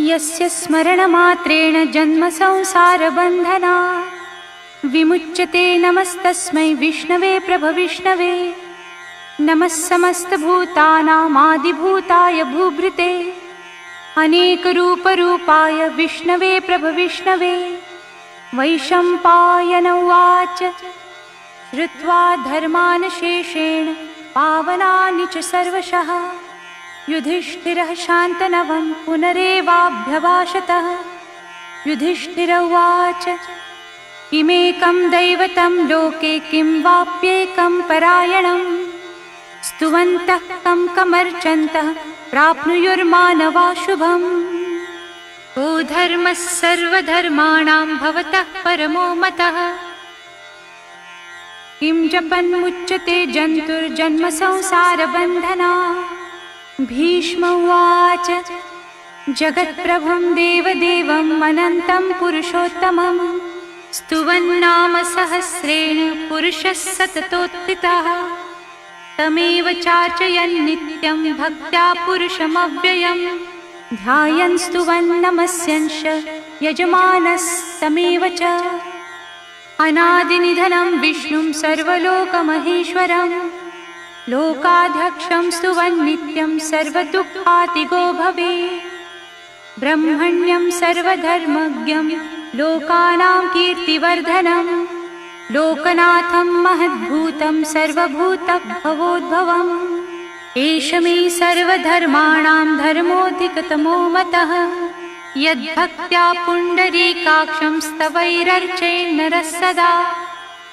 यस्य स्मरणमात्रेण जन्म संसारबन्धनात् विमुच्यते। नमस्तस्मै विष्णवे प्रभविष्णवे। नमः समस्तभूतानामादिभूताय भूभृते अनेकरूपरूपाय विष्णवे प्रभविष्णवे। वैशम्पायन उवाच श्रुत्वा धर्मान् शेषेण पावनानि च सर्वशः युधिष्ठिरः शान्तनवं पुनरेवाभ्यभाषतः। युधिष्ठिर उवाच किमेकं दैवतं लोके किं वाप्येकं परायणं स्तुवन्तः कं कमर्चन्तः प्राप्नुयुर्मानवा शुभम्। को धर्मः सर्वधर्माणां भवतः परमो मतः किं जपन्मुच्यते जन्तुर्जन्म संसारबन्धनात्। भीष्म उवाच जगत्प्रभं देवदेवम् अनन्तं पुरुषोत्तमं स्तुवन्नाम सहस्रेण पुरुषः सततोत्थितः। तमेव चार्चयन् नित्यं भक्त्या पुरुषमव्ययम् ध्यायन् स्तुवन् नमस्यंश यजमानस्तमेव च। अनादिनिधनं विष्णुं सर्वलोकमहेश्वरं लोकाध्यक्षं स्तुवन् नित्यं सर्वदुःखातिगो भवेत्। ब्रह्मण्यं सर्वधर्मज्ञं लोकानां कीर्तिवर्धनं लोकनाथं महद्भूतं सर्वभूतभवोद्भवम्। एष मे सर्वधर्माणां धर्मोऽधिकतमो मतः यद्भक्त्या पुण्डरीकाक्षं स्तवैरर्चयेन्नरः सदा।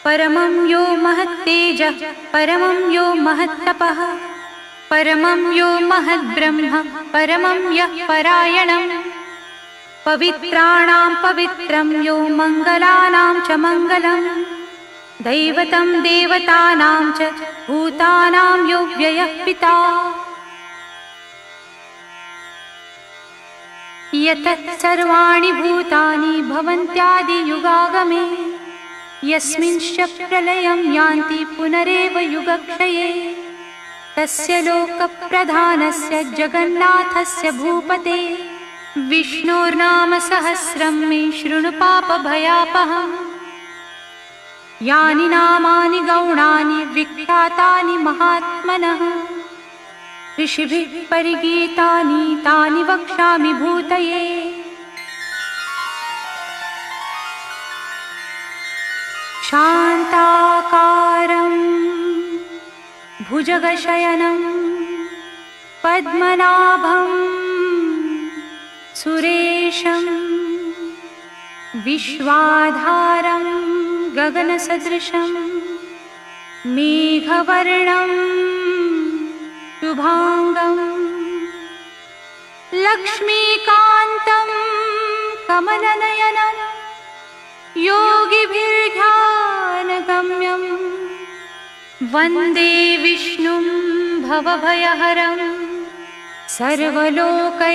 परमं यो महत्तेजः परमं यो महत्तपः परमं यो महद्ब्रह्म परमं यः परायणम्। पवित्राणां पवित्रं यो मङ्गलानां च मङ्गलम् दैवतं देवतानां च भूतानां यो व्ययः पिता। यतः सर्वाणि भूतानि भवन्त्यादियुगागमे यस्मिंश्च प्रलयं यान्ति पुनरेव युगक्षये। तस्य लोकप्रधानस्य जगन्नाथस्य भूपते विष्णोर्नाम सहस्रं मे शृणु पापभयापहम्। यानि नामानि गौणानि विख्यातानि महात्मनः ऋषिभिः परिगीतानि तानि वक्ष्यामि भूतये। शान्ताकारं भुजगशयनं पद्मनाभं सुरेशं विश्वाधारं गगनसदृशं मेघवर्णं शुभांगं लक्ष्मीकान्तं कमलनयनं योगिभिर्ध्यानगम्यं वन्दे विष्णुं भवभयहरं सर्वलोकैकनाथम्।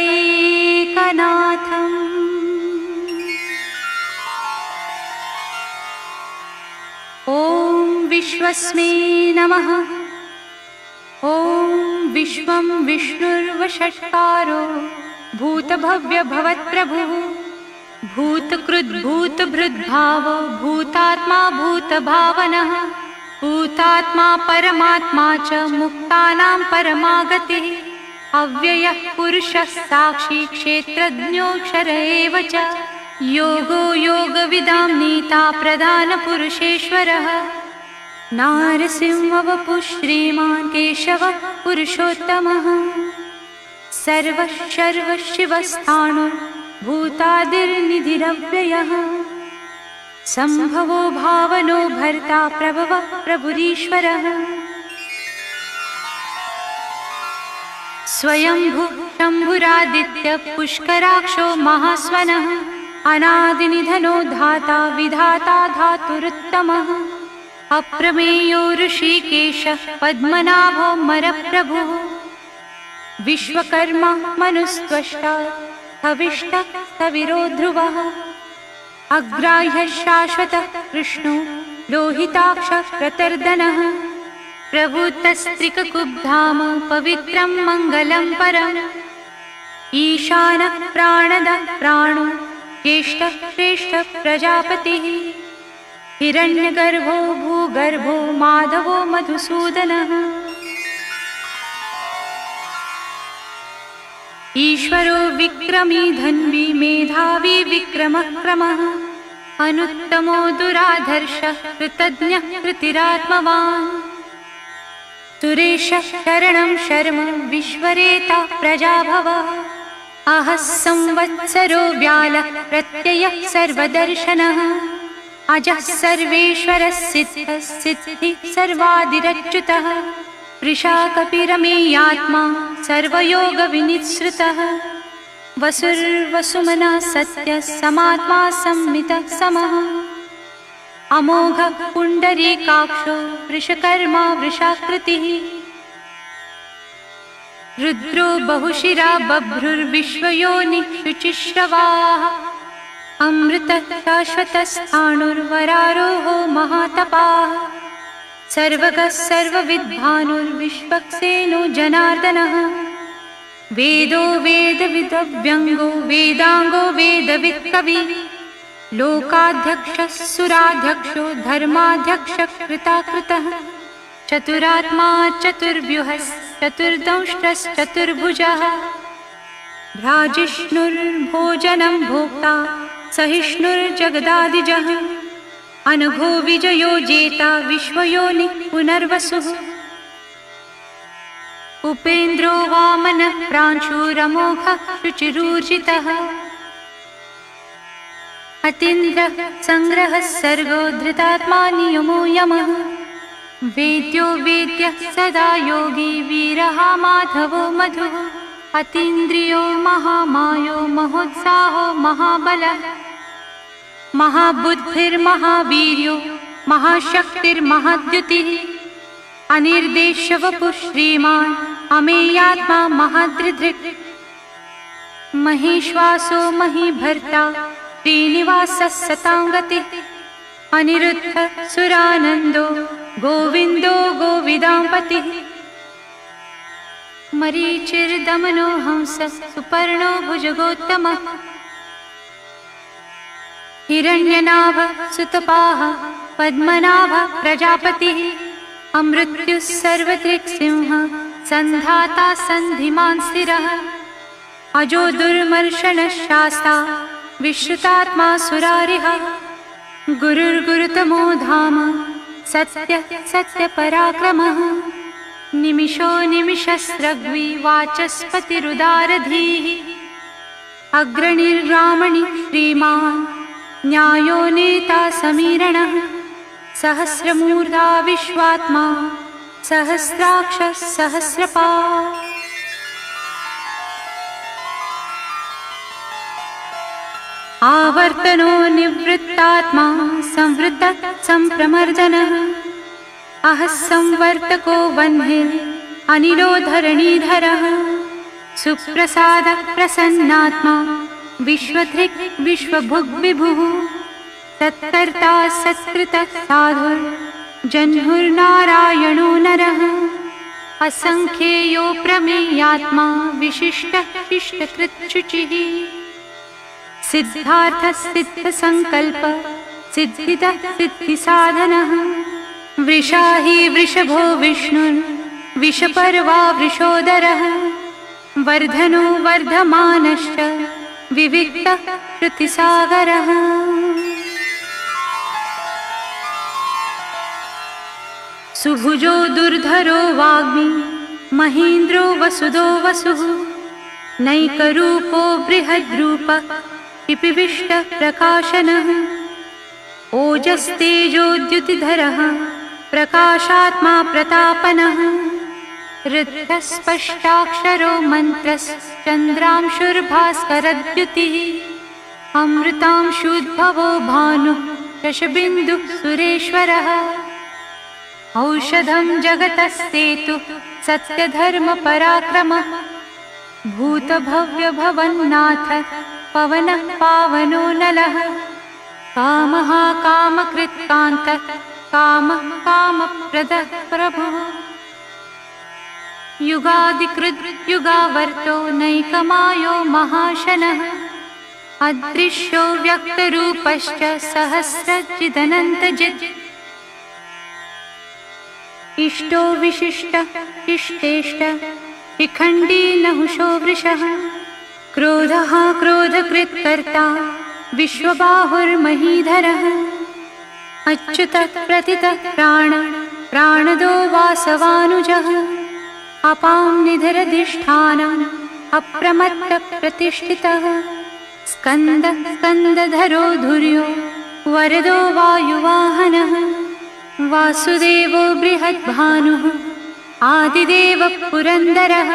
ॐ विश्वस्मै नमः। ॐ विश्वं विष्णुर्वषट्कारो भूतभव्यभवत्प्रभुः भूतकृद्भूतभृद्भावो भूतात्मा भूतभावनः भूतात्मा परमात्मा च मुक्तानां परमागतिः अव्ययः पुरुषः साक्षी क्षेत्रज्ञोऽक्षर एव च योगो योगविदां नीता प्रधानपुरुषेश्वरः नारसिंहवपुः श्रीमान् केशवः पुरुषोत्तमः सर्वः सर्वशिवस्थाणो भूतादिर्निधिरव्ययः संभवो भावनो भर्ता प्रभवः प्रभुरीश्वरः स्वयंभुः शम्भुरादित्य पुष्कराक्षो महास्वनः अनादिनिधनो धाता विधाता धातुरुत्तमः अप्रमेयो ऋषिकेशः पद्मनाभो मरप्रभुः विश्वकर्मा मनुस्त्वष्टा हविष्ठः स्थविरो ध्रुवः अग्राह्यः शाश्वतः कृष्णो लोहिताक्षः प्रतर्दनः प्रभूतस्त्रिककुब्धाम पवित्रं मङ्गलं परम् ईशानः प्राणदः प्राणो ज्येष्ठः श्रेष्ठः प्रजापतिः हिरण्यगर्भो भूगर्भो माधवो मधुसूदनः ईश्वरो विक्रमी धन्वी मेधावी विक्रमः क्रमः अनुत्तमो दुराधर्षः कृतज्ञः कृतिरात्मवान् सुरेशः शरणं शर्म विश्वरेता प्रजाभवः अहः संवत्सरो व्यालः प्रत्ययः सर्वदर्शनः अजः सर्वेश्वरः सिद्धः सिद्धिः सर्वादिरच्युतः वृषा कपिरमेयात्मा सर्वयोगविनिःसृतः वसुर्वसुमनः सत्यः समात्मा संमितः समः अमोघः पुण्डरीकाक्षो वृषकर्मा वृषाकृतिः रुद्रो बहुशिरा बभ्रुर्विश्वयोनिः शुचिश्रवाः अमृतः शाश्वतस्थाणुर्वरारोहो महातपाः सर्वगः सर्वविद्भानुर्विश्वक्सेनो जनार्दनः वेदो वेदविदव्यङ्गो वेदाङ्गो वेदवित्कविः लोकाध्यक्षः सुराध्यक्षो धर्माध्यक्षः कृताकृतः चतुरात्मा चतुर्व्यूहश्चतुर्दंष्ट्रश्चतुर्भुजः भ्राजिष्णुर्भोजनं भोक्ता सहिष्णुर्जगदादिजः अनघो विजयो जेता विश्वयोनिः पुनर्वसुः उपेन्द्रो वामनः प्रांशुरमोघः शुचिरूर्जितः अतीन्द्रः संग्रहः सर्गो धृतात्मा नियमो यमः वेद्यो वेद्यः सदा योगी वीरः माधवो मधुः अतीन्द्रियो महामायो महोत्साहो महाबलः महाबुद्धिर्महावीर्यो महाशक्तिर्महाद्युतिः अनिर्देश्यवपुः श्रीमान् अमेयात्मा महादृधृक् महीश्वासो महीभर्ता श्रीनिवासः सताङ्गतिः अनिरुद्धः सुरानन्दो गोविन्दो गोविदाम्पतिः मरीचिर्दमनो हंसः सुपर्णो भुजगोत्तमः हिरण्यनाभः सुतपाः पद्मनाभः प्रजापतिः अमृत्युः सर्वदृक्सिंहः सन्धाता सन्धिमान् स्थिरः अजो दुर्मर्शनः शास्ता विश्रुतात्मा सुरारिः गुरुर्गुरुतमो धाम सत्यः सत्यपराक्रमः निमिषो निमिषस्रग्वी वाचस्पतिरुदारधीः अग्रणिर्रामणि श्रीमान् न्यायो नेता समीरणः सहस्रमूर्धा विश्वात्मा सहस्राक्षः सहस्रपात् आवर्तनो निवृत्तात्मा संवृत्तः संप्रमर्दनः अहः संवर्तको वह्निः अनिलो धरणीधरः सुप्रसादः प्रसन्नात्मा विश्वधृक् विश्वभुग् विभुः सत्कर्ता सत्कृतः साधुर्जह्नुर्नारायणो नरः असंख्येयो प्रमेयात्मा विशिष्टः शिष्टकृच्छुचिः सिद्धार्थः सिद्धसंकल्पः सिद्धिदः सिद्धिसाधनः वृषा हि वृषभो विष्णुर्विषपर्वा वृषोदरः वर्धनो वर्धमानश्च विविक्तः श्रुतिसागरः सुभुजो दुर्धरो वाग्मी महीन्द्रो वसुदो वसुः नैकरूपो बृहद्रूपः पिपिविष्टः प्रकाशनः ओजस्तेजोद्युतिधरः प्रकाशात्मा प्रतापनः ऋद्धस्पष्टाक्षरो मन्त्रश्चन्द्रांशुर्भास्करद्युतिः अमृतांशुद्भवो भानुः शशबिन्दुः सुरेश्वरः औषधं जगतस्तेतुः सत्यधर्मपराक्रमः भूतभव्यभवन्नाथ पवनः पावनो नलः कामः कामकृत्कान्तः कामः कामप्रदः प्रभुः युगादिकृद् युगावर्तो नैकमायो महाशनः अदृश्यो व्यक्तरूपश्च सहस्रचिदनन्तजित् इष्टो विशिष्ट इष्टेष्ट शिखण्डी नहुषो वृषः क्रोधः क्रोधकृत्कर्ता विश्वबाहुर्महीधरः अच्युतः प्रतितः प्राणदो वासवानुजः अपां निधिरधिष्ठानम् अप्रमत्तप्रतिष्ठितः स्कन्दधरो धुर्यो वरदो वायुवाहनः वासुदेवो बृहद्भानुः आदिदेवः पुरन्दरः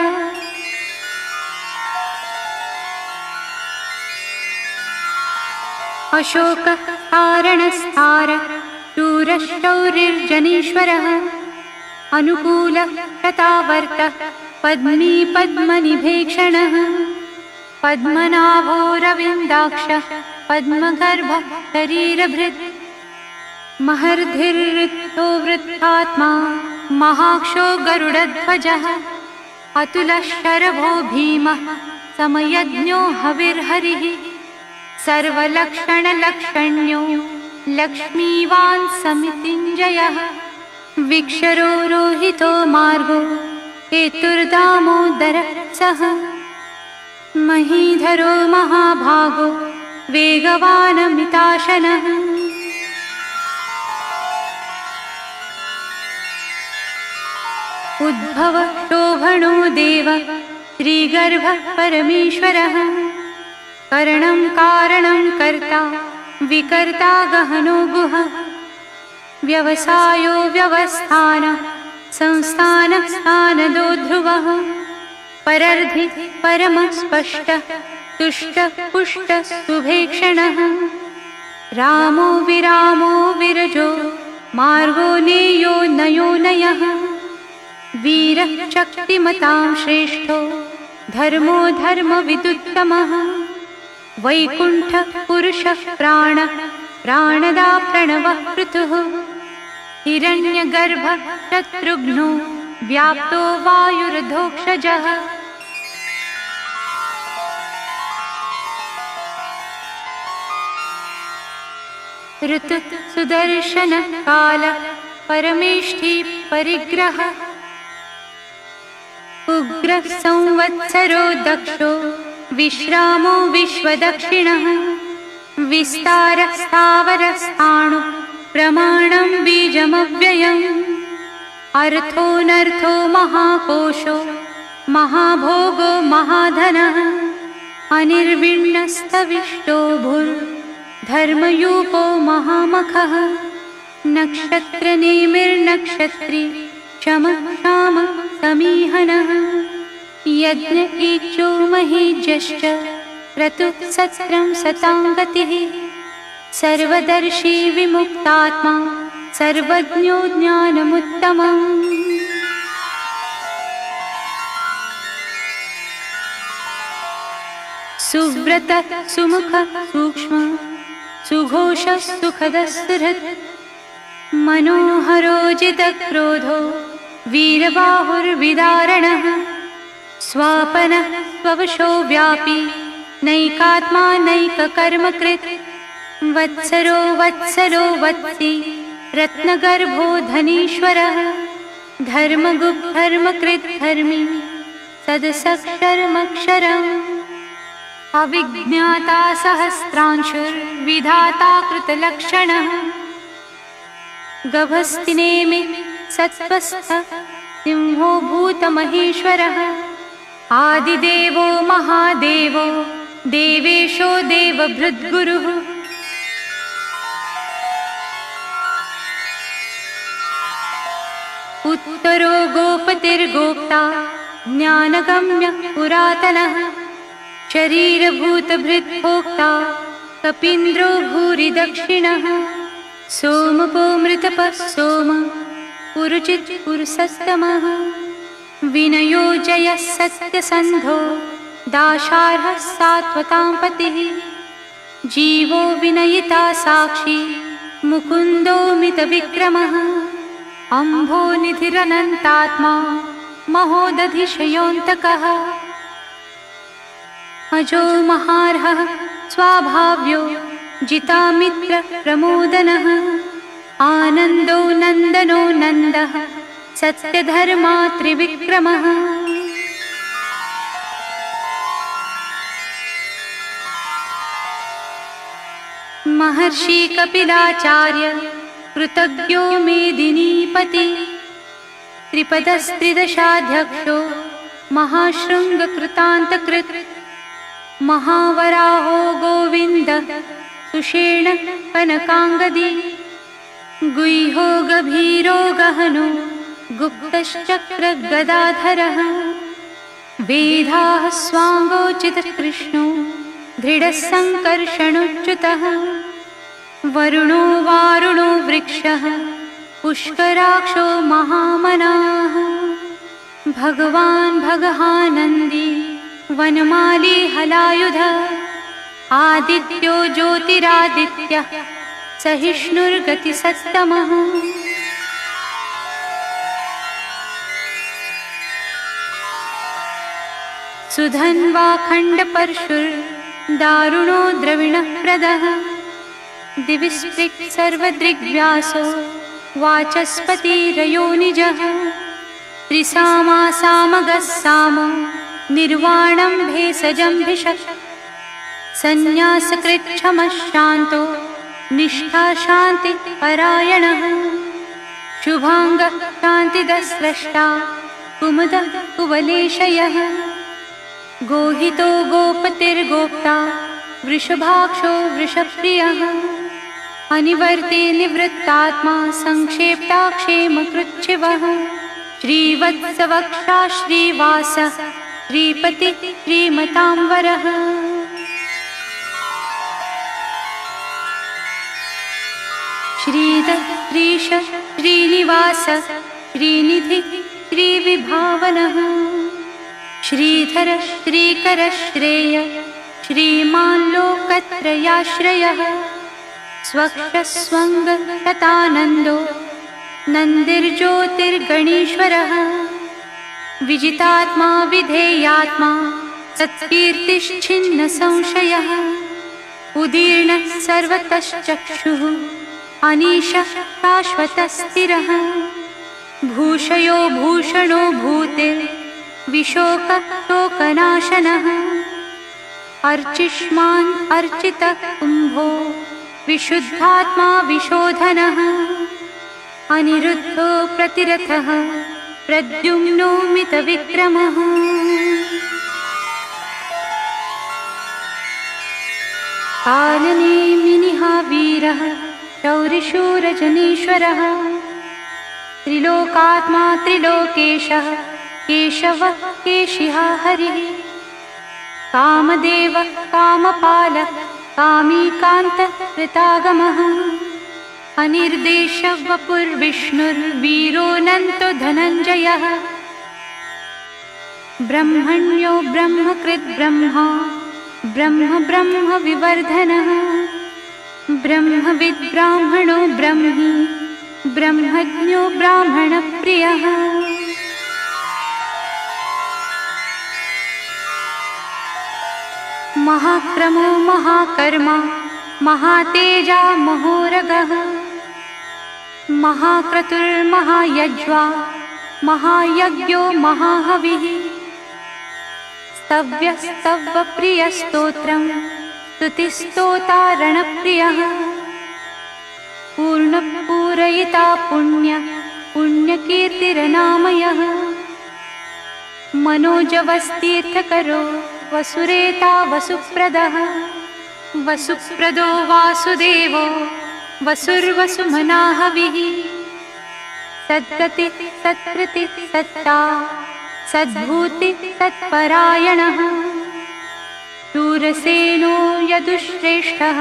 अशोकः कारणस्तारः शूरशौर्यर्जनीश्वरः अनुकूलः शतावर्तः पद्मी पद्मनिभेक्षणः पद्मनाभो रविन्दाक्षः पद्मगर्भः शरीरभृत् महर्धिर्वृत्तो वृद्धात्मा महाक्षो गरुडध्वजः अतुलशरभो भीमः समयज्ञो हविर्हरिः सर्वलक्षणलक्षण्यो लक्ष्मीवान् समितिञ्जयः विक्षरो रोहितो मार्गो हेतुर्दामोदरः सः महीधरो महाभागो वेगवानमिताशनः उद्भवः शोभनो देव श्रीगर्भः परमेश्वरः करणं कारणं कर्ता विकर्ता गहनो गुहः व्यवसायो व्यवस्थानः संस्थानः स्थानदो ध्रुवः परर्धि परमः स्पष्टः तुष्टः पुष्टः सुभेक्षणः रामो विरामो विरजो मार्गो नेयो नयो नयः वीरः शक्तिमतां श्रेष्ठो धर्मो धर्मविदुत्तमः वैकुण्ठः पुरुषः प्राणदा प्रणवः पृथुः हिरण्यगर्भः शत्रुघ्नो व्याप्तो वायुरधोक्षजः ऋतुः सुदर्शनः कालः परमेष्ठी परिग्रहः उग्रः संवत्सरो दक्षो विश्रामो विश्वदक्षिणः विस्तारः स्थावरस्थाणुः प्रमाणं बीजमव्ययम् अर्थोऽनर्थो महाकोशो महाभोगो महाधनः अनिर्विण्णस्तविष्टो भूर्धर्मयूपो महामखः नक्षत्रनेमिर्नक्षत्री क्षमः क्षामः समीहनः यज्ञ ईक्षो महीज्यश्च क्रतुः सत्रं सतां गतिः सर्वदर्शी विमुक्तात्मा सर्वज्ञो ज्ञानमुत्तमम् सुव्रतः सुमुखः सूक्ष्मः सुघोषः सुखदः सुहृत् मनोहरो जितक्रोधो वीरबाहुर्विदारणः स्वापनः स्ववशो व्यापी नैकात्मा नैककर्मकृत् वत्सरो वत्सी रत्नगर्भो धनीश्वरः धर्मगुप्धर्मकृत् धर्मी सदसक्षरमक्षरम् अविज्ञाता सहस्रांशुर्विधाता कृतलक्षणः गभस्तिनेमि सत्त्वस्थः सिंहो भूतमहेश्वरः आदिदेवो महादेवो देवेशो देवभृद्गुरुः उत्तरो गोपतिर्गोप्ता ज्ञानगम्यः पुरातनः शरीरभूतभृद्भोक्ता कपीन्द्रो भूरि दक्षिणः सोमपो मृतपः सोम पुरुचित् पुरुषस्तमः विनयो जयः सत्यसन्धो दाशार्हः सात्वतां पतिः जीवो विनयिता साक्षी मुकुन्दो मितविक्रमः अम्भो निधिरनन्तात्मा महोदधिशयोऽन्तकः अजो महार्हः स्वाभाव्यो जितामित्र प्रमोदनः आनन्दो नन्दनो नन्दः सत्यधर्मा त्रिविक्रमः महर्षि कपिलाचार्य कृतज्ञो मेदिनीपति त्रिपदस्त्रिदशाध्यक्षो महाशृङ्गकृतान्तकृत् महावराहो गोविन्द सुषेण कनकाङ्गदी गुह्यो गभीरो गहनो गुप्तश्चक्रगदाधरः वेदाः स्वाङ्गोचितकृष्णो दृढः सङ्कर्षणोच्युतः वरुणो वारुणो वृक्षः पुष्कराक्षो महामनाः भगवान् भगहानन्दी वनमाली हलायुध आदित्यो ज्योतिरादित्यः सहिष्णुर्गतिसत्तमः सुधन्वा खण्डपरशुर्दारुणो द्रविणः प्रदः दिविस्पृक् सर्वदृग्व्यासो वाचस्पतिरयोनिजः त्रिसामासामगः सामो निर्वाणं भेषजं भिषक् सन्न्यासकृच्छमः शान्तो निष्ठा शान्तिपरायणः शुभाङ्गः शान्तिदः स्रष्टा कुमुदः कुवलेशयः गोहितो गोपतिर्गोप्ता वृषभाक्षो वृषप्रियः अनिवर्ते निवृत्तात्मा संक्षेप्ता क्षेमकृच्छिवः श्रीवत्सवक्षा श्रीवासः श्रीपति श्रीमतांवरः श्रीधर श्रीश श्रीनिवास श्रीनिधि श्रीविभावनः श्रीधर श्रीकर श्रेय श्रीमान् लोकत्रयाश्रयः स्वक्षस्वङ्गशतानन्दो नन्दिर्ज्योतिर्गणेश्वरः विजितात्मा विधेयात्मा सत्कीर्तिश्छिन्न संशयः उदीर्णः सर्वतश्चक्षुः अनीशः शाश्वतस्थिरः भूषयो भूषणो भूतिर्विशोकः शोकनाशनः अर्चिष्मान् अर्चितः कुम्भो विशुद्धात्मा विशोधनः अनिरुद्धो प्रतिरथः प्रद्युम्नो मितविक्रमः कालनेमिनिः वीरः शौरिशूरजनीश्वरः त्रिलोकात्मा त्रिलोकेशः केशवः केशिः हरिः कामदेवः कामपालः कामीकान्तः कृतागमः अनिर्देशः वपुर्विष्णुर्वीरोऽनन्तो धनञ्जयः ब्रह्मण्यो ब्रह्मकृद् ब्रह्मा ब्रह्म ब्रह्म विवर्धनः ब्रह्मविद् ब्राह्मणो ब्रह्मी ब्रह्मज्ञो ब्राह्मणप्रियः महाक्रमो महाकर्मा महातेजा महोरगः महाक्रतुर्महायज्वा महायज्ञो महाहविः स्तव्यस्तव्यप्रियस्तोत्रं स्तुतिस्तोतारणप्रियः पूर्णपूरयिता पुण्यकीर्तिरनामयः मनोजवस्तीर्थकरो वसुरेता वसुप्रदः वसुप्रदो वासुदेवो वसुर्वसुमनाहविः सद्गति सत्कृति सत्ता सद्भूति तत्परायणः शूरसेनो यदुश्रेष्ठः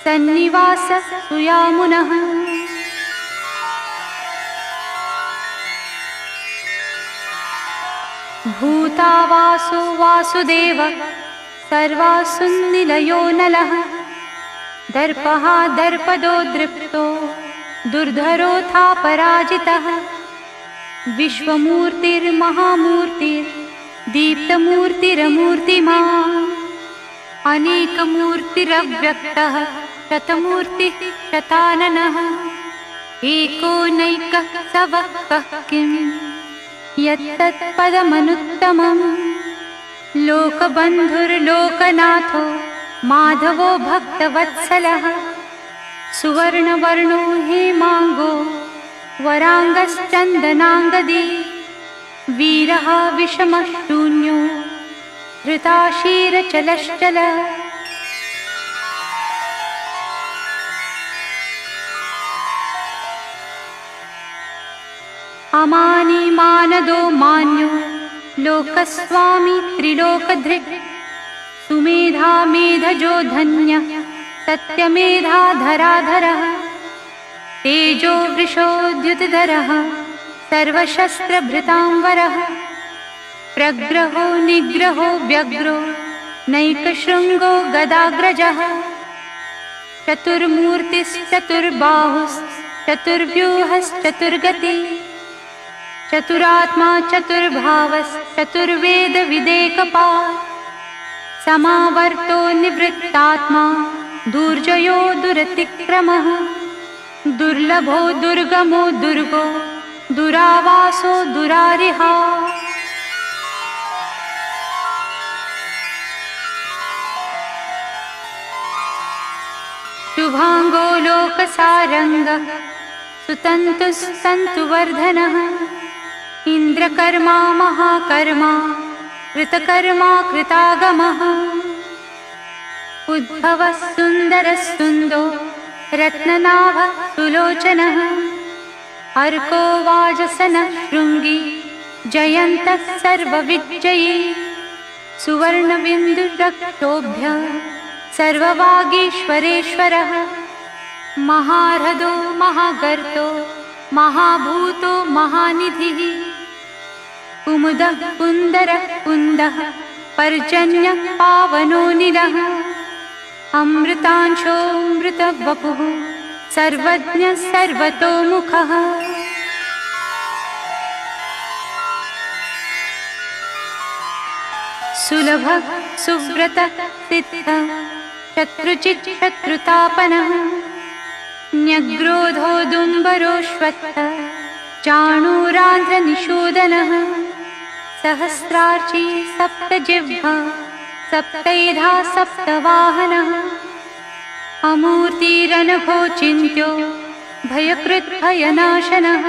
सन्निवासः सुयामुनः भूतावासो वासुदेवः सर्वासुन्निलयो नलः दर्पः दर्पदो दृप्तो दुर्धरोऽथा पराजितः विश्वमूर्तिर्महामूर्तिर्दीप्तमूर्तिरमूर्तिमान् अनेकमूर्तिरव्यक्तः शतमूर्तिः शताननः एकोनैकः स वक्तः किं यत्तत्पदमनुत्तमम् लोकबन्धुर्लोकनाथो माधवो भक्तवत्सलः सुवर्णवर्णो हेमाङ्गो वराङ्गश्चन्दनाङ्गदी वीरः विषमशून्यो धृताशीरचलश्चल अमानी मानदो मान्यो लोकस्वामी त्रिलोकधृक् सुमेधा मेधजो धन्यः सत्यमेधाधराधरः तेजो वृषोद्युतिधरः सर्वशस्त्रभृतांवरः प्रग्रहो निग्रहो व्यग्रो नैकशृङ्गो गदाग्रजः चतुर्मूर्तिश्चतुर्बाहुश्चतुर्व्यूहश्चतुर्गतिः चतुरात्मा चतुर्भावश्चतुर्वेदविदेकपात् समावर्तो निवृत्तात्मा दुर्जयो दुरतिक्रमः दुर्लभो दुर्गमो दुर्गो दुरावासो दुरारिहा शुभांगो लोकसारंगः सुतन्तुस्तन्तुवर्धनः इन्द्रकर्मा महाकर्मा कृतकर्मा कृतागमः उद्भवः सुन्दरः सुन्दो रत्ननाभः सुलोचनः अर्को वाजसनः शृङ्गी जयन्तः सर्वविजयी सुवर्णबिन्दुरक्षोभ्यः सर्ववागीश्वरेश्वरः महारथो महागर्तो महाभूतो महानिधिः कुमुदः कुन्दरः कुन्दः पर्जन्यः पावनोऽनिलः अमृतांशोऽमृतवपुः सर्वज्ञः सर्वतोमुखः सुलभः सुव्रतः सिद्धः शत्रुचित् शत्रुतापनः न्यग्रोधो दुम्बरोऽश्वत्थः चाणूरान्ध्रनिषूदनः सहस्रार्ची सप्तजिह्वा सप्तैधा सप्तवाहनः अमूर्तिरनघो चिन्त्यो भयकृद्भयनाशनः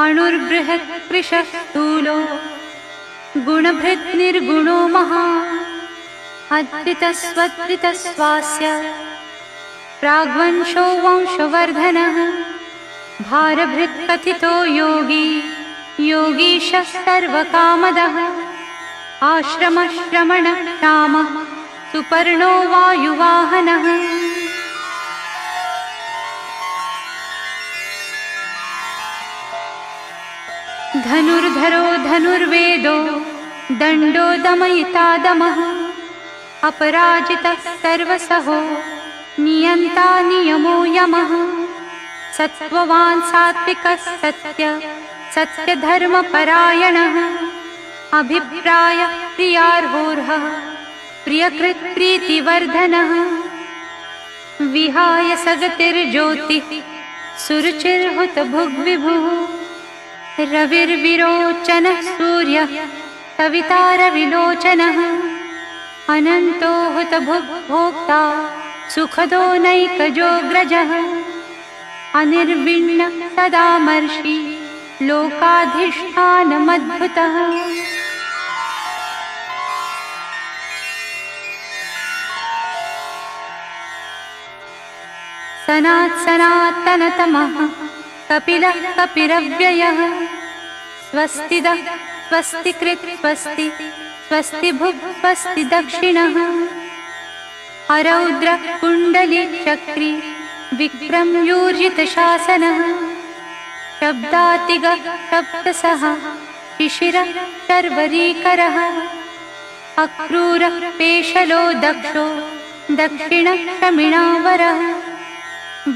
अणुर्बृहत् कृशः स्थूलो गुणभृत् निर्गुणो महान् अद्रितस्वद्रितस्वास्य प्राग्वंशो वंशवर्धनः भारभृत् कथितो योगी योगीशः सर्वकामदः आश्रमश्रमणः श्यामः सुपर्णो वायुवाहनः धनुर्धरो धनुर्वेदो दण्डो दमयिता दमः अपराजितः सर्वसहो नियन्ता नियमो यमः सत्त्ववान् सात्विकः सत्यधर्मपरायणः अभिप्राय प्रियार्होर्हः प्रियकृत् प्रीतिवर्धनः विहाय सगतिर्ज्योतिः सुरुचिर्हुतभुग्विभुः रविर्विरोचनः सूर्यः सवितारविलोचनः अनन्तो हुतभुग्भोक्ता सुखदो नैकजोऽग्रजः अनिर्विण्णः सदामर्षि लोकाधिष्ठानमद्भुतः सनातनतमः कपिलः कपिरव्ययः स्वस्तिदः स्वस्तिकृत् स्वस्ति स्वस्तिभुक् स्वस्ति दक्षिणः अरौद्रः कुण्डलीचक्री विक्रम्यूर्जितशासनः शब्दातिगः शब्दसः शिशिरः शर्वरीकरः अक्रूरः पेशलो दक्षो दक्षिणः शमिणावरः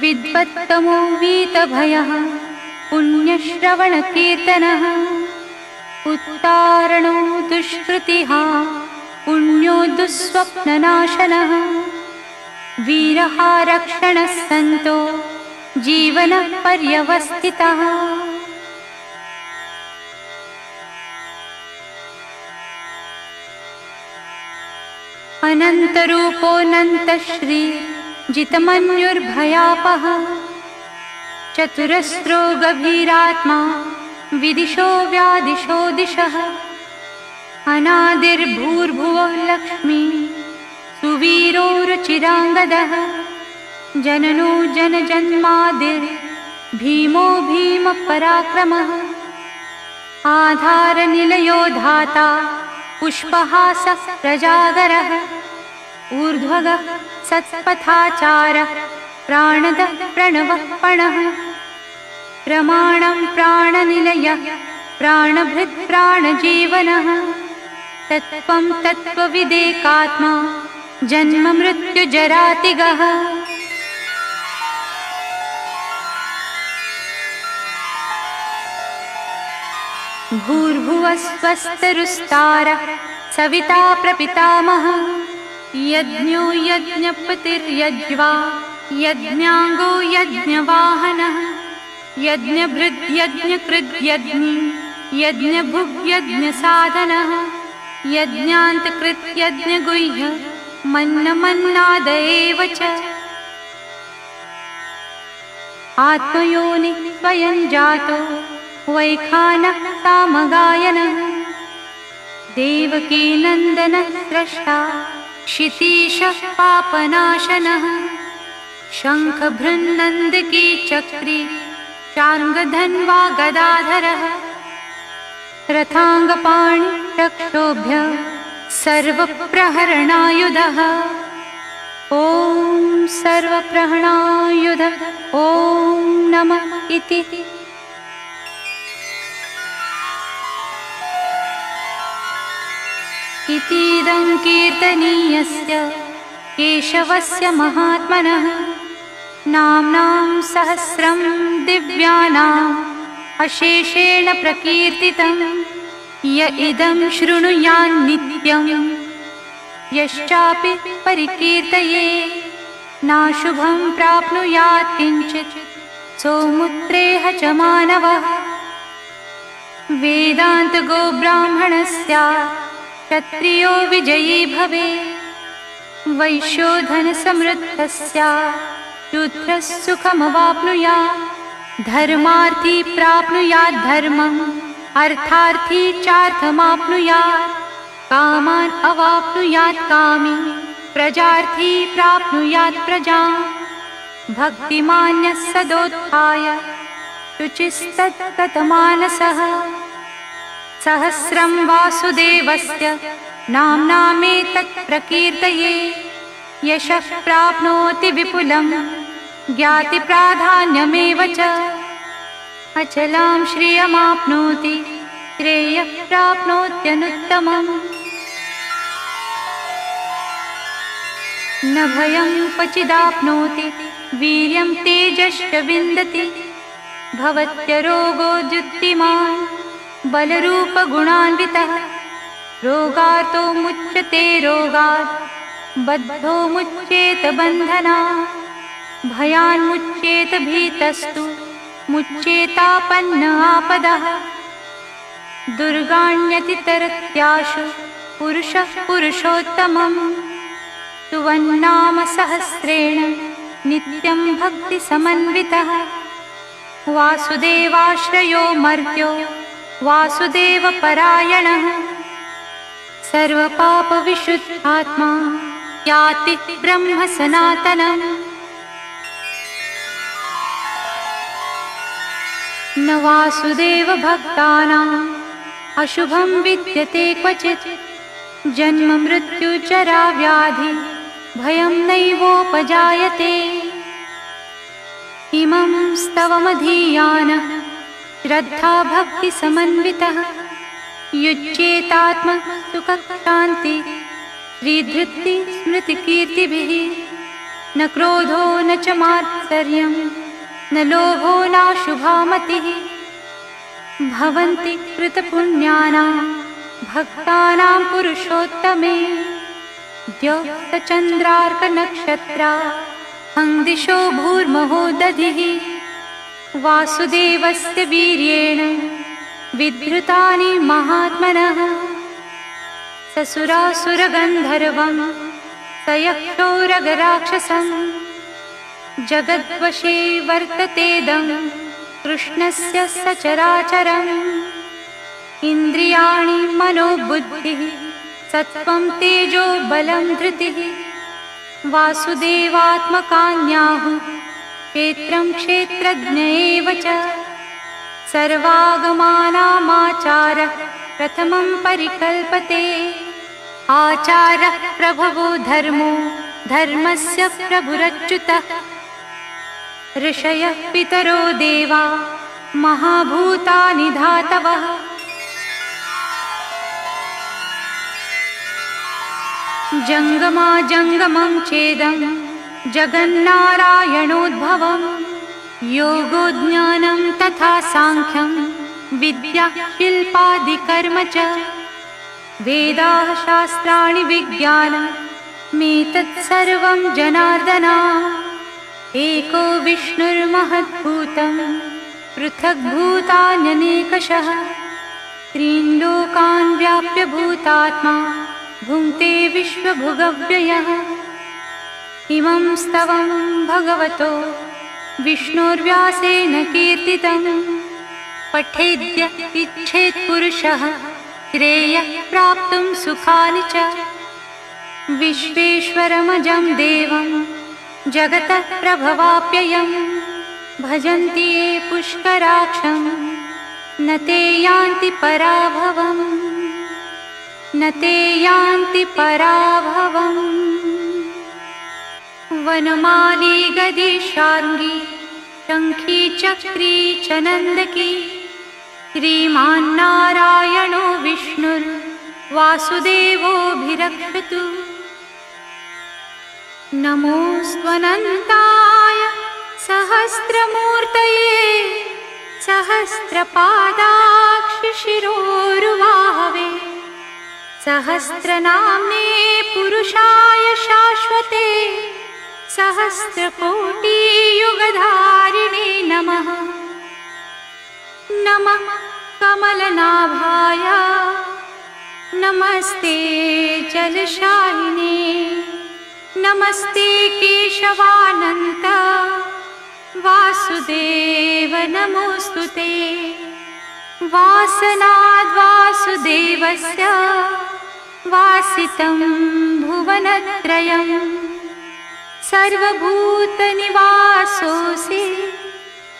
विद्वत्तमो वीतभयः पुण्यश्रवणकीर्तनः उत्तारणो दुष्कृतिः पुण्यो दुःस्वप्ननाशनः वीरः रक्षणः सन्तो जीवनः पर्यवस्थितः। अनन्तरूपोऽनन्तश्री जितमन्युर्भयापः चतुरस्रो गभीरात्मा विदिशो व्यादिशो दिशः अनादिर्भूर्भुवः लक्ष्मी सुवीरो रुचिराङ्गदः जननो जनजन्मादिर्भीमो भीमपराक्रमः आधारनिलयो धाता पुष्पहासः प्रजागरः ऊर्ध्वगः सत्पथाचारः प्राणदः प्रणवः पणः प्रमाणं प्राणनिलयः प्राणभृत् प्राणजीवनः तत्त्वं तत्त्वविदेकात्मा जन्म मृत्युजरातिगः भूर्भुवः स्वस्तरुस्तारः सविता प्रपितामहः यज्ञो यज्ञपतिर्यज्वा यज्ञाङ्गो यज्ञवाहनः यज्ञभृद्यज्ञकृद्यज्ञी यज्ञभुग्यज्ञसाधनः यज्ञान्तकृत्यज्ञगुह्य मन्नमन्नाद एव च आत्मयोनि स्वयं जातो वैखानः सामगायनः देवकी नन्दनः स्रष्टा क्षितीशः पापनाशनः शङ्खभृन्नन्दकी चक्री चाङ्गधन्वा गदाधरः रथाङ्गपाणि रक्षोभ्य सर्वप्रहरणायुधः ॐ सर्वप्रहरणायुध ॐ नमः इति। इतीदं कीर्तनीयस्य केशवस्य महात्मनः नाम्नां सहस्रं दिव्यानाम् अशेषेण प्रकीर्तितं य इदं शृणुयान्नित्यं यश्चापि परिकीर्तये नाशुभं प्राप्नुयात् किञ्चित् सौमुत्रेह च मानवः वेदान्तगो ब्राह्मणस्यात् क्षत्रियो विजयी भवेत् वैश्यो धनसमृद्धस्यात् शूद्रः सुखमवाप्नुयात् धर्मार्थी प्राप्नुयात् धर्मम् अर्थार्थी चार्थमाप्नुयात् कामान् अवाप्नुयात् कामी प्रजार्थी प्राप्नुयात् प्रजाम् भक्तिमान्यः सदोत्थाय शुचिस्तत्कतमानसः सहस्रं वासुदेवस्य नाम्नामेतत् प्रकीर्तये यशः प्राप्नोति विपुलं ज्ञातिप्राधान्यमेव च अचलां श्रियमाप्नोति श्रेयः प्राप्नोत्यनुत्तमम् न भयं क्वचिदाप्नोति वीर्यं तेजश्च विन्दति भवत्यरोगो द्युतिमान् बलरूपगुणान्वितः रोगार्तो मुच्यते रोगात् बद्धो मुच्येत बन्धनात् भयान्मुच्येत भीतस्तु मुच्येतापन्न आपदः दुर्गाण्यतितरत्याशु पुरुषः पुरुषोत्तमम् सुवन्नाम सहस्रेण नित्यं भक्तिसमन्वितः वासुदेवाश्रयो मर्त्यो वासुदेवपरायणः सर्वपापविशुद्धात्मा याति ब्रह्म सनातनम् न वासुदेवभक्तानाम् अशुभं विद्यते क्वचित् जन्म मृत्युचरा व्याधि भयं नैवोपजायते इमं स्तवमधीयानः श्रद्धा भक्तिसमन्वितः युज्येतात्म सुखशान्ति श्रीधृति स्मृतिकीर्तिभिः न क्रोधो न च मात्सर्यं न लोभो नाशुभा मतिः भवन्ति कृतपुण्यानां भक्तानां पुरुषोत्तमे द्योतचन्द्रार्कनक्षत्रा हंदिशो भूर्महो दधिः वासुदेवस्य वीर्येण विधृतानि महात्मनः ससुरासुरगन्धर्वं सयक्षोरगराक्षसं जगद्वशे वर्ततेदं कृष्णस्य सचराचरम् इन्द्रियाणि मनोबुद्धिः सत्त्वं तेजो बलं धृतिः वासुदेवात्मकान्याहुः क्षेत्रं क्षेत्रज्ञ एव च सर्वागमानामाचारः प्रथमं परिकल्पते आचारः प्रभवो धर्मो धर्मस्य प्रभुरच्युतः ऋषयः पितरो देवा महाभूतानि धातवः जंगमा जंगमं चेदं जगन्नारायणोद्भवं योगो ज्ञानं तथा सांख्यं विद्या शिल्पादिकर्म च वेदाः शास्त्राणि विज्ञानमेतत् सर्वं जनार्दना एको विष्णुर्महद्भूतं पृथग्भूतान्यनेकशः त्रीन् लोकान् व्याप्य भूतात्मा भुङ्क्ते विश्वभुगव्ययः इमं स्तवं भगवतो विष्णोर्व्यासेन कीर्तितं पठेद्य इच्छेत् पुरुषः श्रेयः प्राप्तुं सुखानि च विश्वेश्वरमजं देवं जगतः प्रभवाप्ययं भजन्ति ये पुष्कराक्षं न ते यान्ति पराभवम् न ते यान्ति पराभवम् वनमाली गदी शार्ङ्गी शङ्खी चक्री च नन्दकी श्रीमान्नारायणो विष्णुर्वासुदेवोऽभिरक्षतु नमोऽस्त्वनन्ताय सहस्रमूर्तये सहस्रपादाक्षशिरोरुबाहवे सहस्रनाम्ने पुरुषाय शाश्वते सहस्रकोटियुगधारिणे नमः नमः कमलनाभाय नमस्ते जलशालिने नमस्ते केशवानन्त वासुदेव नमोऽस्तुते वासनाद्वासुदेवस्य वासितं भुवनत्रयं सर्वभूतनिवासोऽसि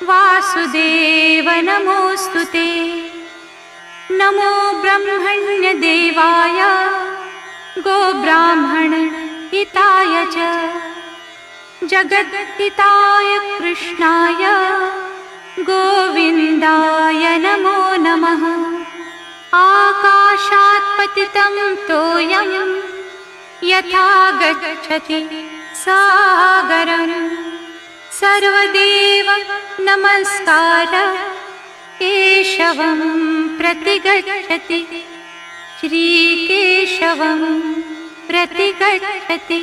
वासुदेव नमोऽस्तुते नमो ब्रह्मण्यदेवाय गोब्राह्मणहिताय च जगद्हिताय कृष्णाय गोविन्दाय नमो नमः आकाशात् पतितं तोयं यथा गच्छति सागरं सर्वदेव नमस्कार केशवं प्रतिगच्छति श्रीकेशवं प्रतिगच्छति